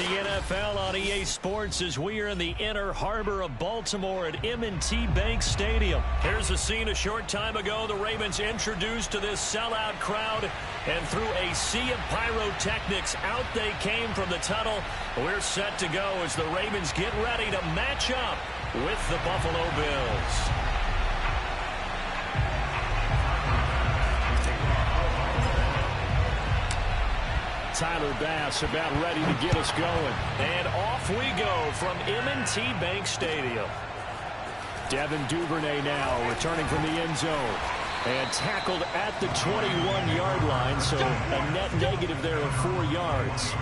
the NFL on EA Sports as we are in the inner harbor of Baltimore at M&T Bank Stadium. Here's a scene a short time ago. The Ravens introduced to this sellout crowd, and through a sea of pyrotechnics, out they came from the tunnel. We're set to go as the Ravens get ready to match up with the Buffalo Bills. Tyler Bass about ready to get us going. And off we go from M&T Bank Stadium. Devin Duvernay now returning from the end zone. And tackled at the 21-yard line, so a net negative there of 4 yards.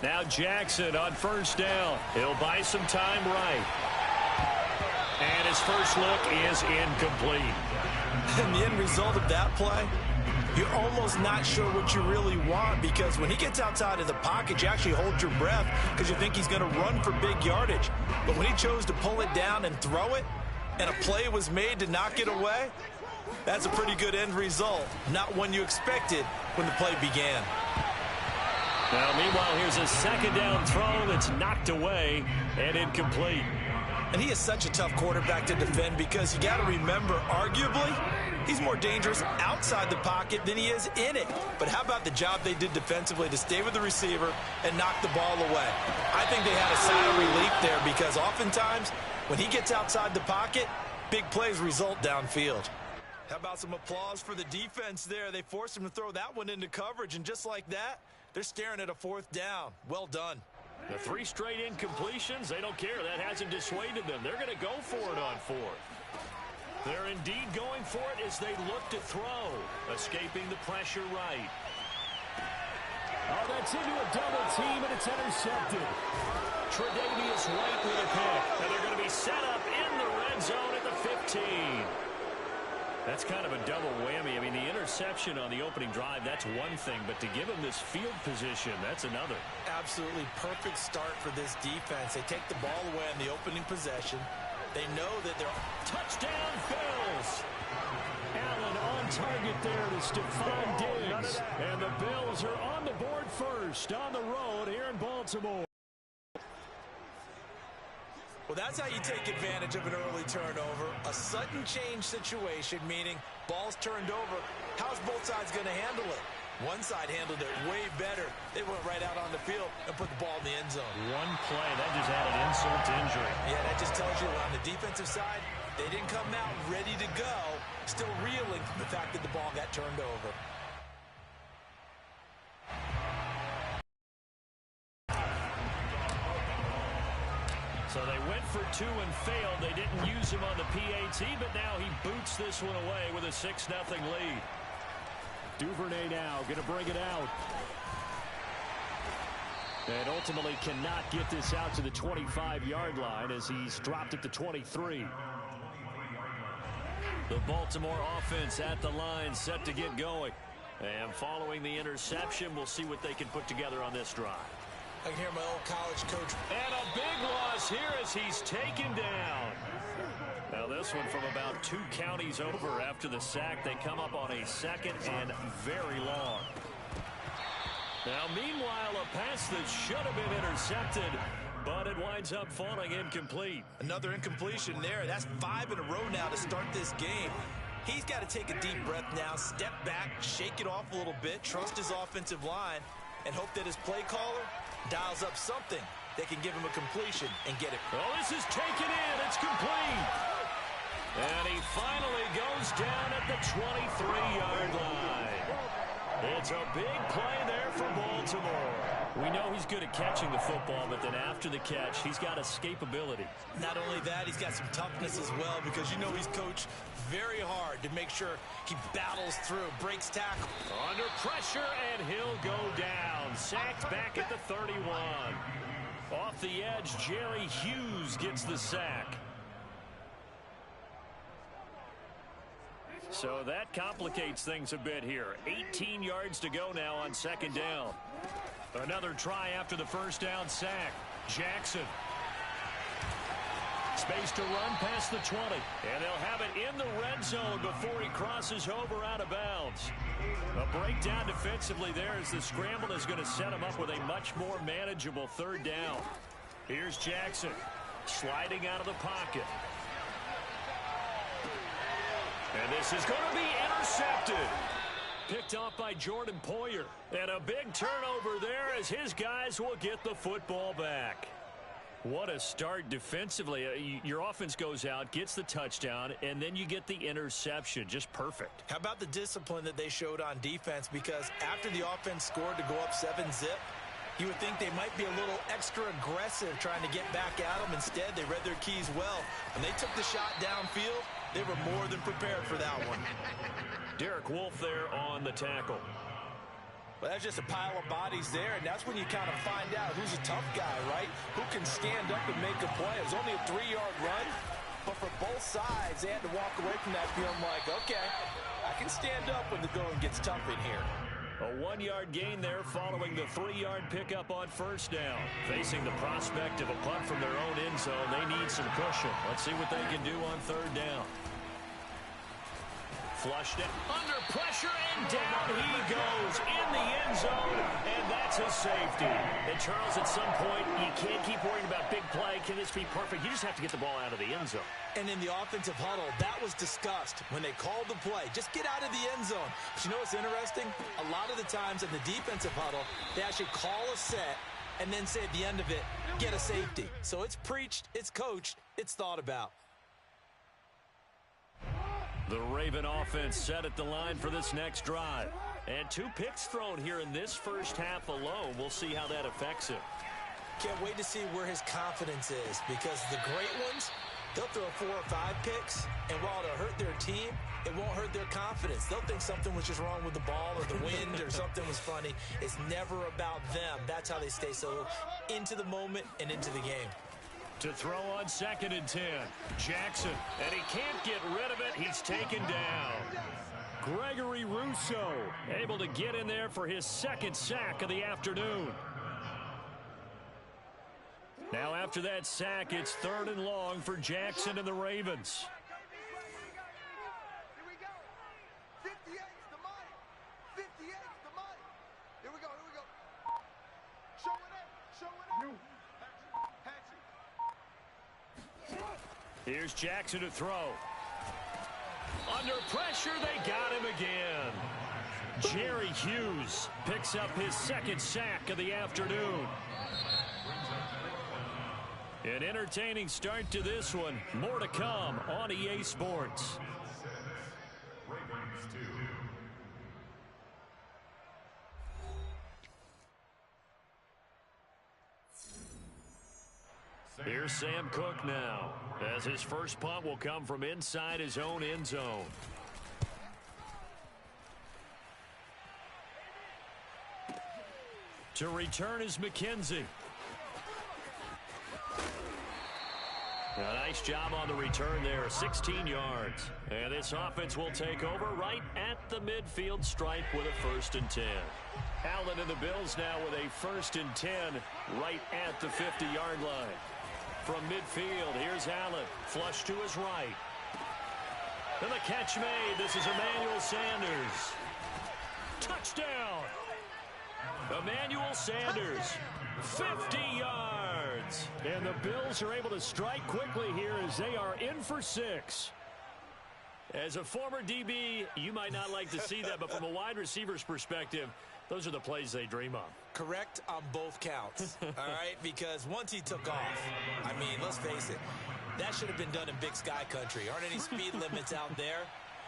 Now Jackson on first down. He'll buy some time right. And his first look is incomplete. And the end result of that play, you're almost not sure what you really want, because when he gets outside of the pocket, you actually hold your breath because you think he's going to run for big yardage. But when he chose to pull it down and throw it, and a play was made to knock it away, that's a pretty good end result. Not one you expected when the play began. Now, meanwhile, here's a second down throw that's knocked away and incomplete. And he is such a tough quarterback to defend, because you got to remember, arguably, he's more dangerous outside the pocket than he is in it. But how about the job they did defensively to stay with the receiver and knock the ball away? I think they had a sigh of relief there, because oftentimes when he gets outside the pocket, big plays result downfield. How about some applause for the defense there? They forced him to throw that one into coverage, and just like that, they're staring at a fourth down. Well done. The 3 straight incompletions, they don't care. That hasn't dissuaded them. They're going to go for it on 4th. They're indeed going for it as they look to throw. Escaping the pressure right. Oh, that's into a double team, and it's intercepted. Tre'Davious White with a pick. And they're going to be set up in the red zone at the 15. That's kind of a double whammy. I mean, the interception on the opening drive, that's one thing. But to give him this field position, that's another. Absolutely perfect start for this defense. They take the ball away on the opening possession. They know that they're... Touchdown, Bills! Allen on target there to Stephon Diggs. And the Bills are on the board first on the road here in Baltimore. Well, that's how you take advantage of an early turnover. A sudden change situation, meaning ball's turned over. How's both sides going to handle it? One side handled it way better. They went right out on the field and put the ball in the end zone. One play, that just added insult to injury. Yeah, that just tells you on the defensive side, they didn't come out ready to go, still reeling from the fact that the ball got turned over. So they went for 2 and failed. They didn't use him on the PAT, but now he boots this one away with a 6-0 lead. Duvernay now going to bring it out. And ultimately cannot get this out to the 25-yard line as he's dropped at the 23. The Baltimore offense at the line, set to get going. And following the interception, we'll see what they can put together on this drive. I can hear my old college coach. And a big loss here as he's taken down. Now this one from about 2 counties over after the sack. They come up on a second and very long. Now meanwhile, a pass that should have been intercepted, but it winds up falling incomplete. Another incompletion there. That's 5 in a row now to start this game. He's got to take a deep breath now, step back, shake it off a little bit, trust his offensive line, and hope that his play caller dials up something that can give him a completion and get it. Oh, this is taken in. It's complete. And he finally goes down at the 23-yard line. It's a big play there for Baltimore. We know he's good at catching the football, but then after the catch, he's got escapability. Not only that, he's got some toughness as well, because you know he's coached very hard to make sure he battles through, breaks tackle. Under pressure, and he'll go down. Sacked back at the 31. Off the edge, Jerry Hughes gets the sack. So that complicates things a bit here. 18 yards to go now on second down. Another try after the first down sack. Jackson. Space to run past the 20. And they'll have it in the red zone before he crosses over out of bounds. A breakdown defensively there as the scramble is going to set him up with a much more manageable third down. Here's Jackson sliding out of the pocket. And this is going to be intercepted. Picked off by Jordan Poyer. And a big turnover there as his guys will get the football back. What a start defensively. Your offense goes out, gets the touchdown, and then you get the interception. Just perfect. How about the discipline that they showed on defense? Because after the offense scored to go up 7-0, you would think they might be a little extra aggressive trying to get back at them. Instead, they read their keys well. When they took the shot downfield, they were more than prepared for that one. Derek Wolfe there on the tackle. Well, that's just a pile of bodies there, and that's when you kind of find out who's a tough guy, right? Who can stand up and make a play. It was only a 3-yard run, but for both sides, they had to walk away from that feeling like, okay, I can stand up when the going gets tough in here. A 1-yard gain there following the 3-yard pickup on first down. Facing the prospect of a punt from their own end zone, they need some cushion. Let's see what they can do on third down. Flushed it under pressure, and down he goes in the end zone, and that's a safety. And Charles, at some point, you can't keep worrying about big play. Can this be perfect? You just have to get the ball out of the end zone. And in the offensive huddle, that was discussed when they called the play. Just get out of the end zone. But you know what's interesting? A lot of the times in the defensive huddle, they actually call a set and then say at the end of it, get a safety. So it's preached, it's coached, it's thought about. The Raven offense set at the line for this next drive. And 2 picks thrown here in this first half alone. We'll see how that affects him. Can't wait to see where his confidence is, because the great ones, they'll throw 4 or 5 picks, and while it'll hurt their team, it won't hurt their confidence. They'll think something was just wrong with the ball or the wind or something was funny. It's never about them. That's how they stay so into the moment and into the game. To throw on 2nd and 10. Jackson, and he can't get rid of it. He's taken down. Gregory Rousseau able to get in there for his 2nd sack of the afternoon. Now after that sack, it's 3rd and long for Jackson and the Ravens. Here we go. 58's the money. 58's the money. Here we go. Here we go. Show it up. Show it up. Here's Jackson to throw. Under pressure, they got him again. Jerry Hughes picks up his 2nd sack of the afternoon. An entertaining start to this one. More to come on EA Sports. Here's Sam Cook now, as his first punt will come from inside his own end zone. To return is McKenzie. A nice job on the return there, 16 yards. And this offense will take over right at the midfield stripe with a 1st and 10. Allen and the Bills now with a 1st and 10 right at the 50-yard line. From midfield, here's Allen. Flush to his right. And the catch made. This is Emmanuel Sanders. Touchdown! Emmanuel Sanders, 50 yards. And the Bills are able to strike quickly here as they are in for 6. As a former DB, you might not like to see that, but from a wide receiver's perspective, those are the plays they dream of. Correct on both counts, all right? Because once he took off, I mean, let's face it, that should have been done in Big Sky country. Aren't any speed limits out there?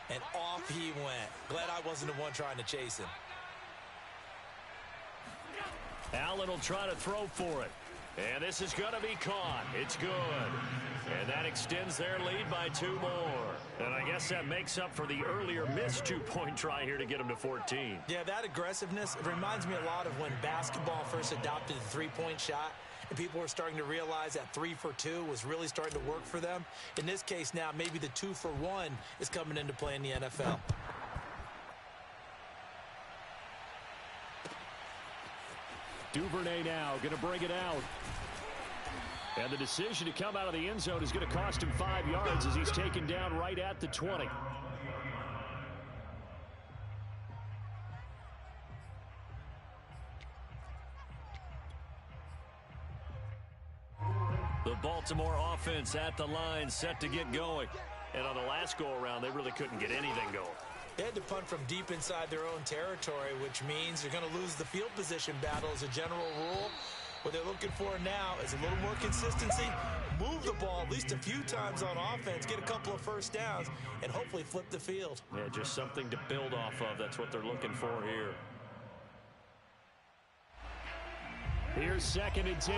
And off he went. Glad I wasn't the one trying to chase him. Allen will try to throw for it. And this is going to be caught. It's good. And that extends their lead by 2 more. And I guess that makes up for the earlier missed 2-point try here to get them to 14. Yeah, that aggressiveness, it reminds me a lot of when basketball first adopted the 3-point shot. and people were starting to realize that 3 for 2 was really starting to work for them. In this case now, maybe the 2 for 1 is coming into play in the NFL. Duvernay now going to bring it out. And the decision to come out of the end zone is going to cost him 5 yards as he's taken down right at the 20. The Baltimore offense at the line, set to get going. And on the last go-around, they really couldn't get anything going. They had to punt from deep inside their own territory, which means they're going to lose the field position battle as a general rule. What they're looking for now is a little more consistency, move the ball at least a few times on offense, get a couple of first downs, and hopefully flip the field. Yeah, just something to build off of. That's what they're looking for here. Here's 2nd and 10.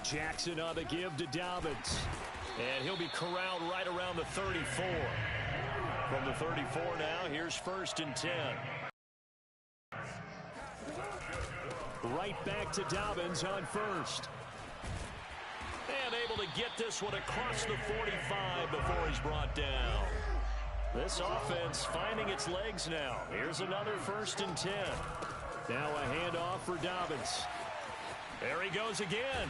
Jackson on the give to Dobbins. And he'll be corralled right around the 34. From the 34 now, here's 1st and 10. Right back to Dobbins on 1st. And able to get this one across the 45 before he's brought down. This offense finding its legs now. Here's another 1st and 10. Now a handoff for Dobbins. There he goes again.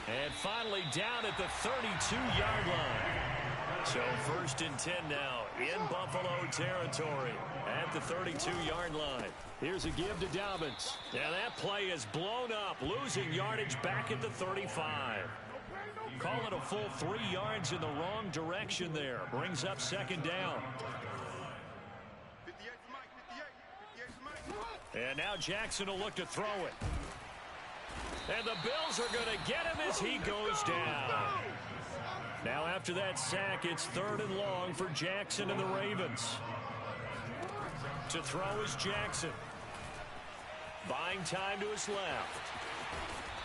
And finally down at the 32-yard line. So 1st and 10 now in Buffalo territory at the 32-yard line. Here's a give to Dobbins. And that play is blown up, losing yardage back at the 35. Call it a full 3 yards in the wrong direction there. Brings up 2nd down. And now Jackson will look to throw it. And the Bills are going to get him as he goes down. Now after that sack, it's 3rd and long for Jackson and the Ravens. To throw is Jackson. Buying time to his left.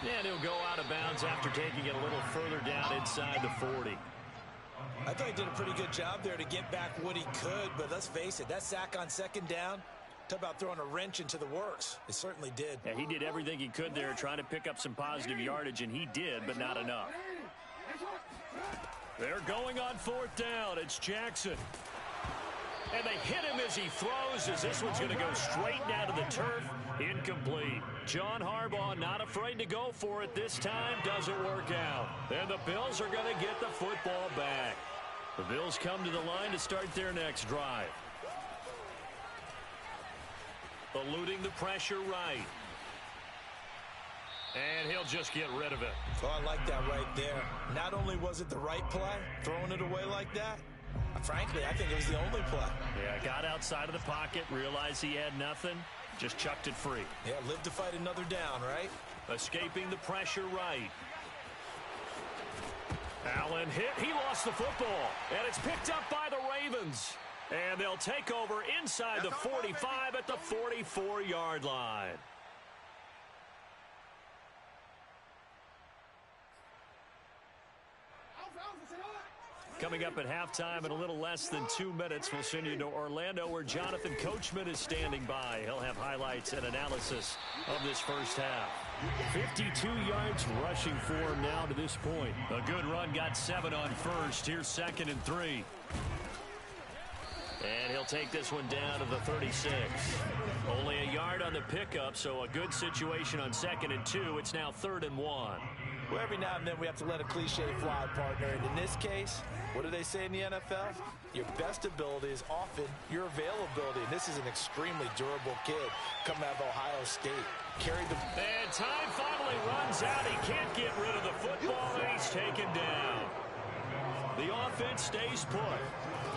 And he'll go out of bounds after taking it a little further down inside the 40. I thought he did a pretty good job there to get back what he could, but let's face it, that sack on 2nd down, talk about throwing a wrench into the works. It certainly did. And he did everything he could there trying to pick up some positive yardage, and he did, but not enough. They're going on 4th down. It's Jackson. And they hit him as he throws, as this one's going to go straight down to the turf. Incomplete. John Harbaugh not afraid to go for it this time. Doesn't work out. And the Bills are going to get the football back. The Bills come to the line to start their next drive. Eluding the pressure right. And he'll just get rid of it. Oh, I like that right there. Not only was it the right play, throwing it away like that, frankly, I think it was the only play. Yeah, got outside of the pocket, realized he had nothing, just chucked it free. Yeah, live to fight another down, right? Escaping the pressure right. Allen hit. He lost the football. And it's picked up by the Ravens. And they'll take over inside the 45 at the 44-yard line. Coming up at halftime in a little less than 2 minutes, we'll send you to Orlando where Jonathan Coachman is standing by. He'll have highlights and analysis of this first half. 52 yards rushing for him now to this point. A good run, got 7 on 1st. Here's 2nd and 3. And he'll take this one down to the 36. Only a yard on the pickup, so a good situation on 2nd and 2. It's now 3rd and 1. Well, every now and then we have to let a cliche fly, partner. And in this case, what do they say in the NFL? Your best ability is often your availability. And this is an extremely durable kid coming out of Ohio State. Carried the... And time finally runs out. He can't get rid of the football, and he's taken down. The offense stays put.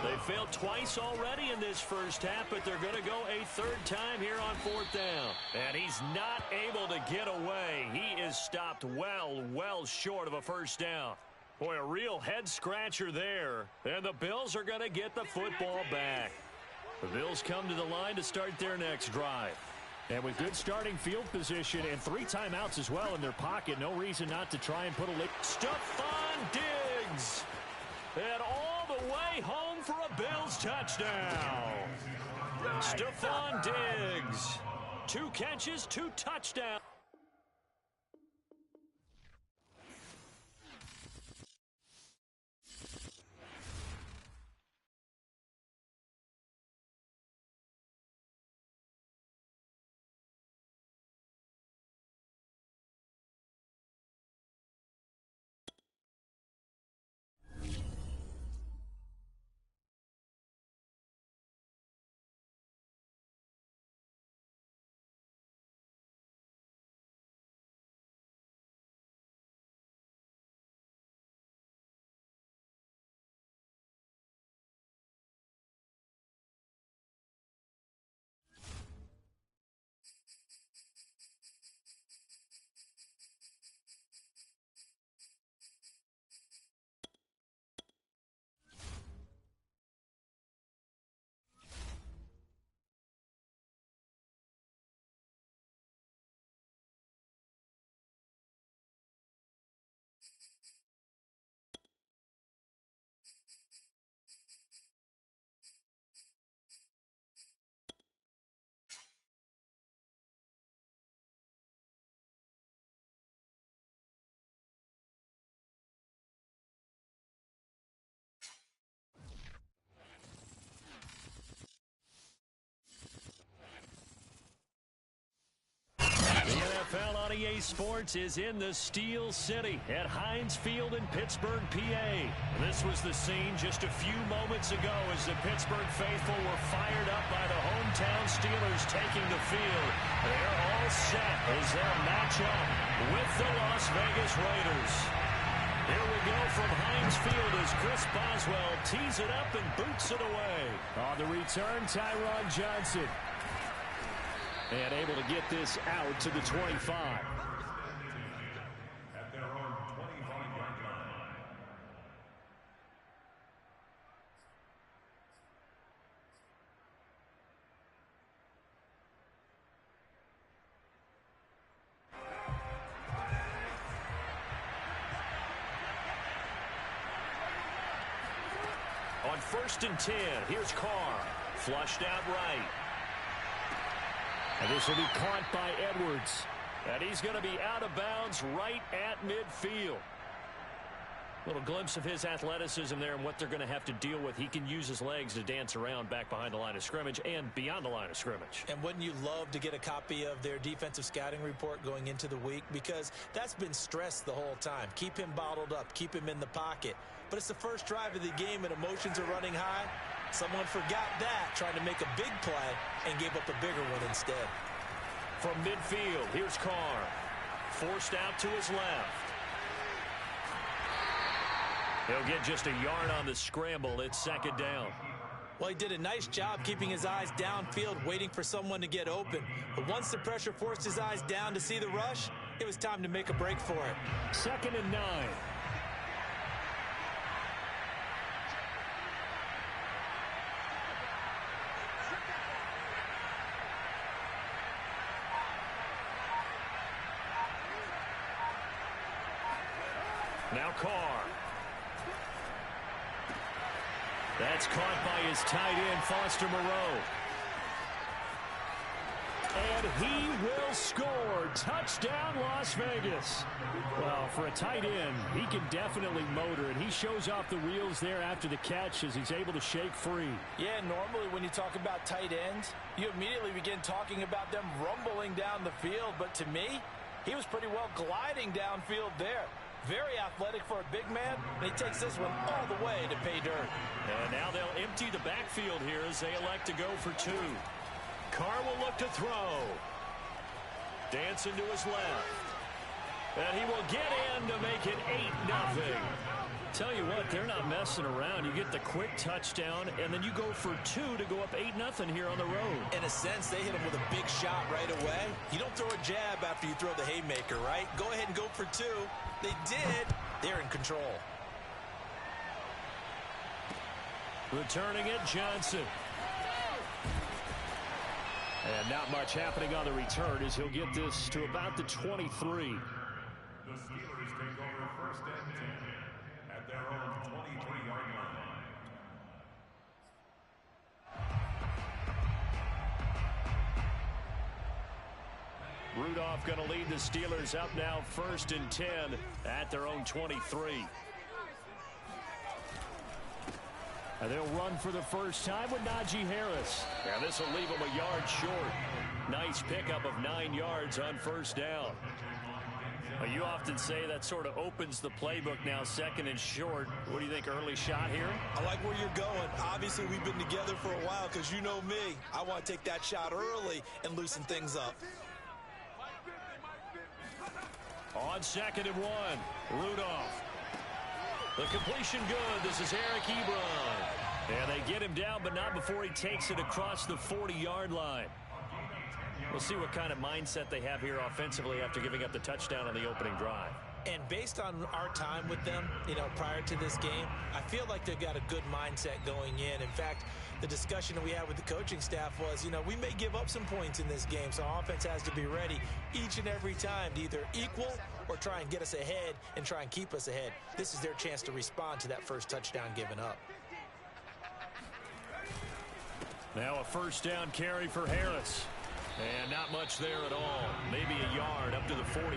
They failed twice already in this first half, but they're going to go a 3rd time here on 4th down. And he's not able to get away. He is stopped well short of a first down. Boy, a real head-scratcher there. And the Bills are going to get the football back. The Bills come to the line to start their next drive. And with good starting field position and 3 timeouts as well in their pocket, no reason not to try and put a lick. Stephon Diggs. And all the way home for a Bills touchdown. Stephon Diggs. 2 catches, 2 touchdowns. NFL on EA Sports is in the Steel City at Heinz Field in Pittsburgh, PA. This was the scene just a few moments ago as the Pittsburgh faithful were fired up by the hometown Steelers taking the field. They're all set as they'll match up with the Las Vegas Raiders. Here we go from Heinz Field as Chris Boswell tees it up and boots it away. On the return, Tyron Johnson. And able to get this out to the 25. At their own 25-yard line. On 1st and 10, here's Carr. Flushed out right. And this will be caught by Edwards. And he's going to be out of bounds right at midfield. Little glimpse of his athleticism there and what they're going to have to deal with. He can use his legs to dance around back behind the line of scrimmage and beyond the line of scrimmage. And wouldn't you love to get a copy of their defensive scouting report going into the week? Because that's been stressed the whole time. Keep him bottled up. Keep him in the pocket. But it's the first drive of the game and emotions are running high. Someone forgot that, trying to make a big play and gave up a bigger one instead. From midfield, here's Carr. Forced out to his left. He'll get just a yard on the scramble. It's 2nd down. Well, he did a nice job keeping his eyes downfield, waiting for someone to get open. But once the pressure forced his eyes down to see the rush, it was time to make a break for it. 2nd and 9. Now Carr. That's caught by his tight end, Foster Moreau. And he will score. Touchdown, Las Vegas. Well, for a tight end, he can definitely motor, and he shows off the wheels there after the catch as he's able to shake free. Yeah, normally when you talk about tight ends, you immediately begin talking about them rumbling down the field. But to me, he was pretty well gliding downfield there. Very athletic for a big man, and he takes this one all the way to pay dirt. And now they'll empty the backfield here as they elect to go for 2. Carr will look to throw. Dancing to his left. And he will get in to make it 8-0. Tell you what, they're not messing around. You get the quick touchdown, and then you go for 2 to go up 8-0 here on the road. In a sense, they hit him with a big shot right away. You don't throw a jab after you throw the haymaker, right? Go ahead and go for 2. They did. They're in control. Returning it, Johnson. And not much happening on the return as he'll get this to about the 23. The Steelers take over 1st and 10 at their own 23-yard line. Rudolph going to lead the Steelers up now 1st and 10 at their own 23. And they'll run for the first time with Najee Harris. And this will leave him a yard short. Nice pickup of 9 yards on 1st down. Well, you often say that sort of opens the playbook now, 2nd and short. What do you think, early shot here? I like where you're going. Obviously, we've been together for a while because you know me. I want to take that shot early and loosen things up. On 2nd and 1, Rudolph. The completion good. This is Eric Ebron. And they get him down, but not before he takes it across the 40-yard line. We'll see what kind of mindset they have here offensively after giving up the touchdown on the opening drive. And based on our time with them, prior to this game, I feel like they've got a good mindset going in. In fact, the discussion that we had with the coaching staff was, we may give up some points in this game, so our offense has to be ready each and every time to either equal or try and get us ahead and try and keep us ahead. This is their chance to respond to that first touchdown given up. Now a 1st down carry for Harris. And not much there at all. Maybe a yard up to the 43.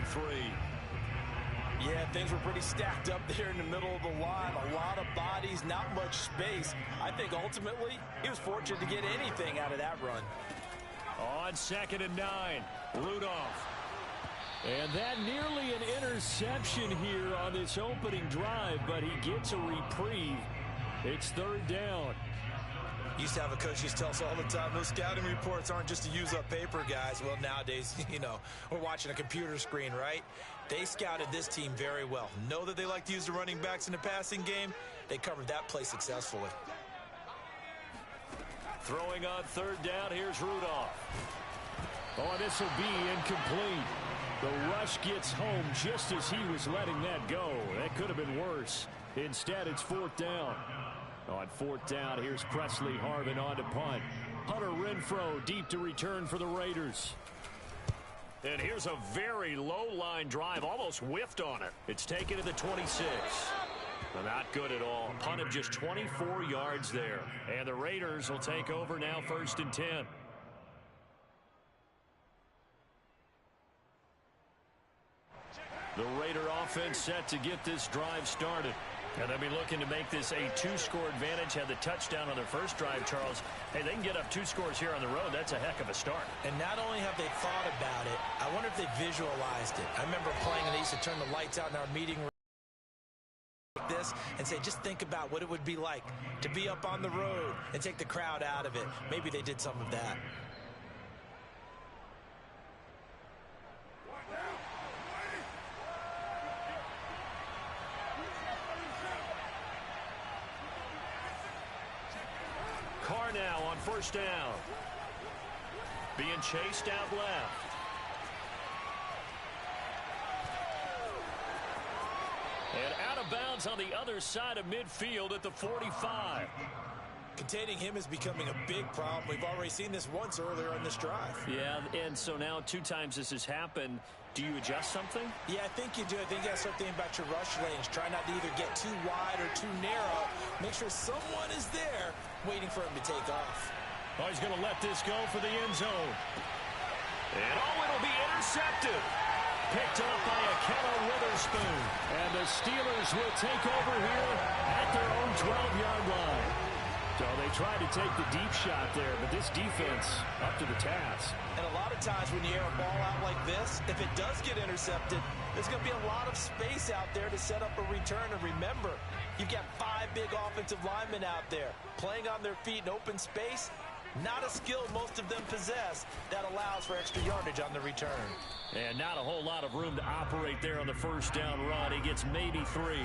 Yeah, things were pretty stacked up there in the middle of the line. A lot of bodies, not much space. I think ultimately he was fortunate to get anything out of that run. On 2nd and 9, Rudolph. And that nearly an interception here on this opening drive, but he gets a reprieve. It's 3rd down. Used to have a coach used to tell us all the time, those scouting reports aren't just to use up paper, guys. Well, nowadays, we're watching a computer screen, right? They scouted this team very well. Know that they like to use the running backs in the passing game. They covered that play successfully. Throwing on 3rd down, here's Rudolph. Oh, this will be incomplete. The rush gets home just as he was letting that go. That could have been worse. Instead, it's 4th down. On 4th down, here's Presley Harvin on to punt. Hunter Renfrow deep to return for the Raiders. And here's a very low-line drive, almost whiffed on it. It's taken to the 26. Not good at all. Punt of just 24 yards there. And the Raiders will take over now 1st and 10. The Raider offense set to get this drive started. And they'll be looking to make this a 2-score advantage. Had the touchdown on their first drive, Charles. Hey, they can get up 2 scores here on the road. That's a heck of a start. And not only have they thought about it, I wonder if they visualized it. I remember playing and they used to turn the lights out in our meeting room like this and say, just think about what it would be like to be up on the road and take the crowd out of it. Maybe they did some of that. Carr now on 1st down. Being chased out left. And out of bounds on the other side of midfield at the 45. Containing him is becoming a big problem. We've already seen this once earlier on this drive. Yeah, and so now 2 times this has happened. Do you adjust something? Yeah, I think you do. I think you got to start thinking about your rush lanes. Try not to either get too wide or too narrow. Make sure someone is there waiting for him to take off. Oh, he's going to let this go for the end zone. And it'll be intercepted. Picked up by Ahkello Witherspoon. And the Steelers will take over here at their own 12-yard line. So they tried to take the deep shot there, but this defense up to the task. And a lot of times when you air a ball out like this, if it does get intercepted, there's going to be a lot of space out there to set up a return. And remember, you've got 5 big offensive linemen out there playing on their feet in open space. Not a skill most of them possess that allows for extra yardage on the return. And not a whole lot of room to operate there on the 1st down run. He gets maybe 3.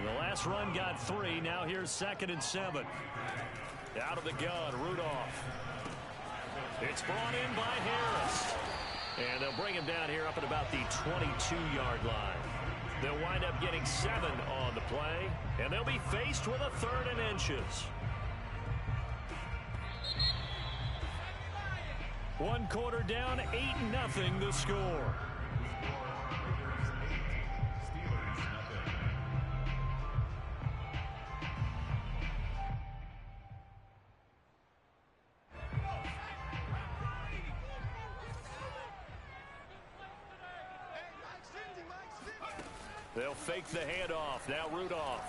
The last run got 3. Now here's 2nd and 7. Out of the gun, Rudolph. It's brought in by Harris. And they'll bring him down here up at about the 22-yard line. They'll wind up getting 7 on the play. And they'll be faced with a 3rd and inches. 1 quarter down, 8-0 the score. They'll fake the handoff. Now Rudolph.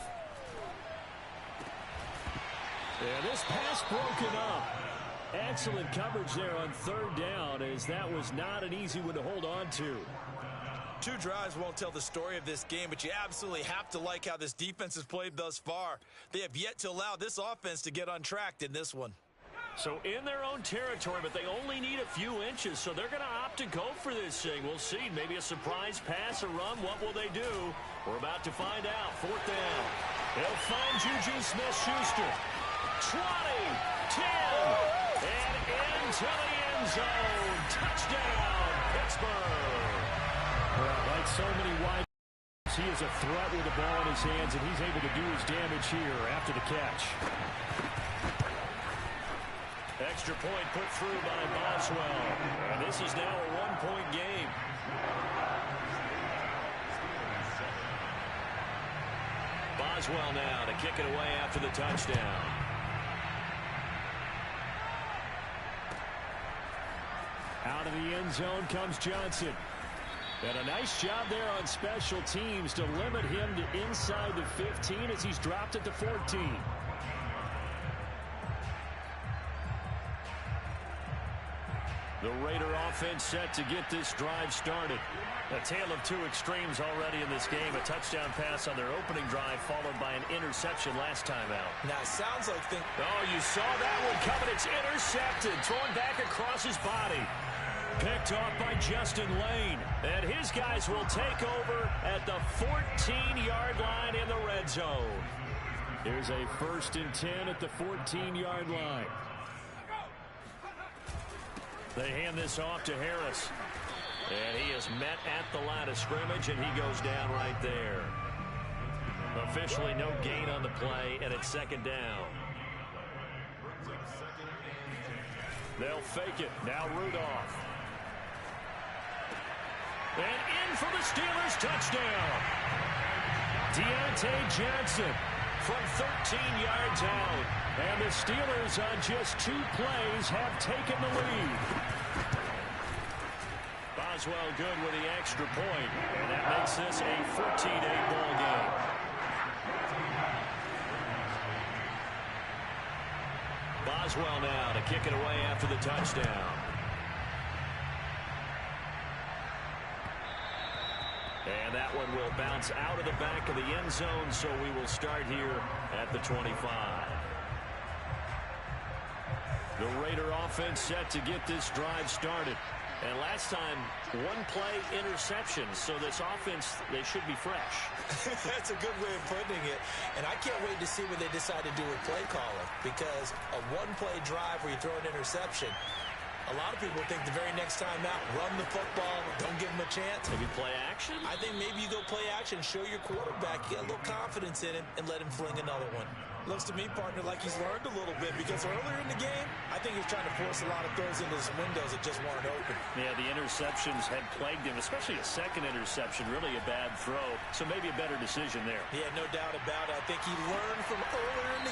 And this pass broken up. Excellent coverage there on third down, as that was not an easy one to hold on to. 2 drives won't tell the story of this game, but you absolutely have to like how this defense has played thus far. They have yet to allow this offense to get untracked in this one. So in their own territory, but they only need a few inches, so they're going to opt to go for this thing. We'll see. Maybe a surprise pass or run. What will they do? We're about to find out. 4th down. They'll find Juju Smith-Schuster. 20, 10, and into the end zone. Touchdown, Pittsburgh. Well, like so many wide, he is a threat with the ball in his hands, and he's able to do his damage here after the catch. Extra point put through by Boswell. And this is now a 1-point game. Boswell now to kick it away after the touchdown. Out of the end zone comes Johnson. And a nice job there on special teams to limit him to inside the 15 as he's dropped at the 14. The Raider offense set to get this drive started. A tale of 2 extremes already in this game. A touchdown pass on their opening drive followed by an interception last time out. Now, it sounds like Oh, you saw that one coming. It's intercepted. Thrown back across his body. Picked off by Justin Lane. And his guys will take over at the 14-yard line in the red zone. Here's a 1st and 10 at the 14-yard line. They hand this off to Harris. And he is met at the line of scrimmage, and he goes down right there. Officially no gain on the play, and it's 2nd down. They'll fake it. Now Rudolph. And in for the Steelers touchdown. Deontay Johnson from 13 yards out. And the Steelers on just 2 plays have taken the lead. Boswell good with the extra point. And that makes this a 14-8 ball game. Boswell now to kick it away after the touchdown. And that one will bounce out of the back of the end zone, so we will start here at the 25. The Raider offense set to get this drive started. And last time, 1-play interception, so this offense, they should be fresh. That's a good way of putting it. And I can't wait to see what they decide to do with play calling, because a 1-play drive where you throw an interception, a lot of people think the very next time out, run the football, don't give him a chance. Maybe play action? I think maybe you go play action, show your quarterback, get a little confidence in him, and let him fling another one. Looks to me, partner, like he's learned a little bit, because earlier in the game, I think he was trying to force a lot of throws into some windows that just weren't open. Yeah, the interceptions had plagued him, especially a second interception, really a bad throw. So maybe a better decision there. Yeah, no doubt about it. I think he learned from earlier in the